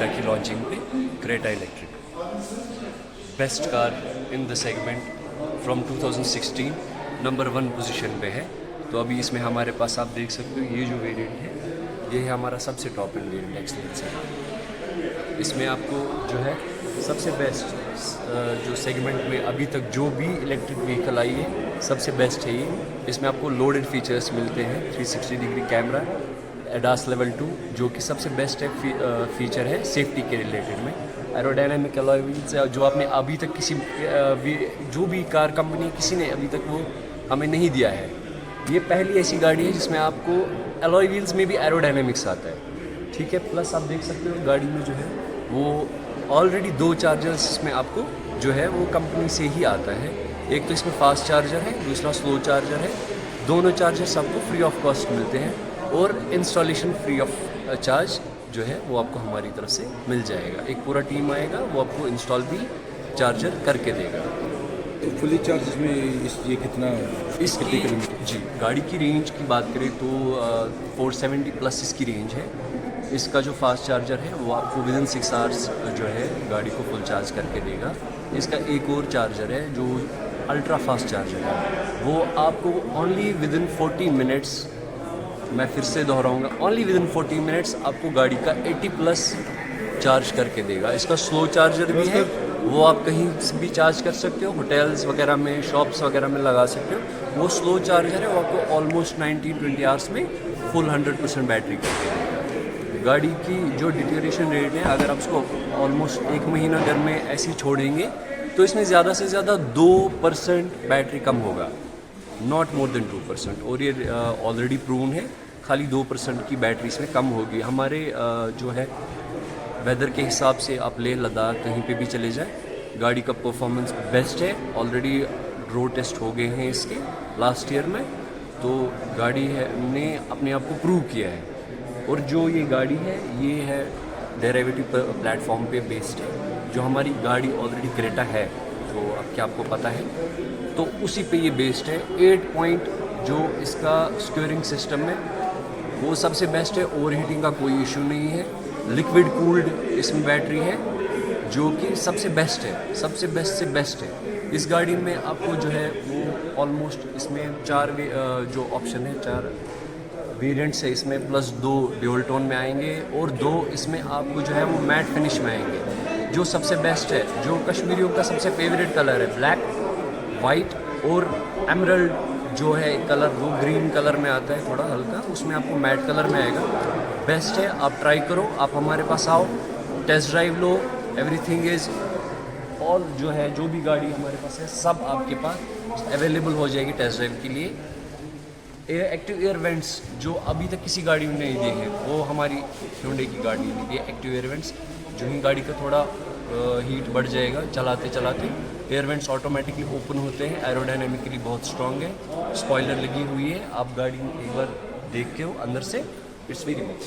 Creta की launching पे। Creta electric best car in the segment from 2016 number 1 position पे है। तो अभी इसमें हमारे पास आप देख सकते हो ये जो वेरिएंट है ये है हमारा सबसे टॉप एंड वेरिएंट एक्सलेंस है। इसमें आपको जो है सबसे बेस्ट जो सेगमेंट में अभी तक जो भी इलेक्ट्रिक व्हीकल आई है सबसे बेस्ट है ये। इसमें आपको लोडेड फीचर्स मिलते हैं, 360 डिग्री कैमरा, एडास लेवल 2 जो कि सबसे बेस्ट है फीचर है सेफ्टी के रिलेटेड में। एरोडायनामिक अलॉय व्हील्स जो आपने अभी तक किसी जो भी कार कंपनी किसी ने अभी तक वो हमें नहीं दिया है। ये पहली ऐसी गाड़ी है जिसमें आपको अलॉय व्हील्स में भी एरोडायनामिक्स आता है, ठीक है। प्लस आप देख सकते हो गाड़ी में जो है वो ऑलरेडी 2 चार्जर्स इसमें आपको जो है वो कंपनी से ही आता है। एक तो इसमें फास्ट चार्जर है, दूसरा स्लो चार्जर है। दोनों चार्जर्स आपको फ्री ऑफ कॉस्ट मिलते हैं और इंस्टॉलेशन फ्री ऑफ चार्ज जो है वो आपको हमारी तरफ से मिल जाएगा। एक पूरा टीम आएगा वो आपको इंस्टॉल भी चार्जर करके देगा। तो फुली चार्ज में ये कितना इसकी जी गाड़ी की रेंज की बात करें तो 470 प्लस इसकी रेंज है। इसका जो फास्ट चार्जर है वो आपको विदिन 6 आवर्स जो है गाड़ी को फुल चार्ज करके देगा। इसका एक और चार्जर है जो अल्ट्रा फास्ट चार्जर है, वो आपको ओनली विदिन 40 मिनट्स, मैं फिर से दोहराऊंगा, ओनली विदिन 40 मिनट्स आपको गाड़ी का 80 प्लस चार्ज करके देगा। इसका स्लो चार्जर भी है, वो आप कहीं भी चार्ज कर सकते हो, होटल्स वगैरह में, शॉप्स वगैरह में लगा सकते हो। वो स्लो चार्जर है, वो आपको ऑलमोस्ट 19-20 आवर्स में फुल 100% बैटरी करके देगा। गाड़ी की जो डिटेरिएशन रेट है, अगर आप उसको ऑलमोस्ट 1 महीना घर में ऐसे ही छोड़ेंगे तो इसमें ज़्यादा से ज़्यादा 2% बैटरी कम होगा, नॉट मोर देन 2%। और ये ऑलरेडी प्रूवन है, खाली 2% की बैटरी इसमें कम होगी। हमारे जो है वेदर के हिसाब से आप लेह लद्दाख कहीं पे भी चले जाएं, गाड़ी का परफॉर्मेंस बेस्ट है। ऑलरेडी रोड टेस्ट हो गए हैं इसके लास्ट ईयर में, तो गाड़ी है ने अपने आप को प्रूव किया है। और जो ये गाड़ी है ये है डेरिवेटिव प्लेटफॉर्म पे बेस्ड है। जो हमारी गाड़ी ऑलरेडी क्रेटा है तो अब क्या आपको पता है, तो उसी पे ये बेस्ड है। 8 पॉइंट जो इसका स्टीयरिंग सिस्टम है वो सबसे बेस्ट है, ओवर हीटिंग का कोई इशू नहीं है। लिक्विड कूल्ड इसमें बैटरी है जो कि सबसे बेस्ट है, सबसे बेस्ट से बेस्ट है। इस गाड़ी में आपको जो है वो ऑलमोस्ट इसमें 4 जो ऑप्शन है, 4 वेरिएंट्स है इसमें, प्लस 2 ड्यूल टोन में आएंगे और 2 इसमें आपको जो है वो मैट फिनिश में आएंगे। जो सबसे बेस्ट है, जो कश्मीरियों का सबसे फेवरेट कलर है, ब्लैक, वाइट और एमरल्ड जो है कलर, वो ग्रीन कलर में आता है थोड़ा हल्का, उसमें आपको मैट कलर में आएगा। बेस्ट है, आप ट्राई करो, आप हमारे पास आओ, टेस्ट ड्राइव लो। एवरीथिंग इज़ ऑल जो है जो भी गाड़ी हमारे पास है सब आपके पास अवेलेबल हो जाएगी टेस्ट ड्राइव के लिए। एक्टिव एयर वेंट्स जो अभी तक किसी गाड़ी में नहीं दिए हैं वो हमारी Hyundai की गाड़ी ने दिए एक्टिव एयर वेंट्स। जो ही गाड़ी का थोड़ा हीट बढ़ जाएगा चलाते चलाते, एयर वेंट्स ऑटोमेटिकली ओपन होते हैं। एरोडायनामिकली बहुत स्ट्रॉन्ग है, स्पॉइलर लगी हुई है, आप गाड़ी एक बार देख के हो अंदर से, इट्स वेरी नाइस।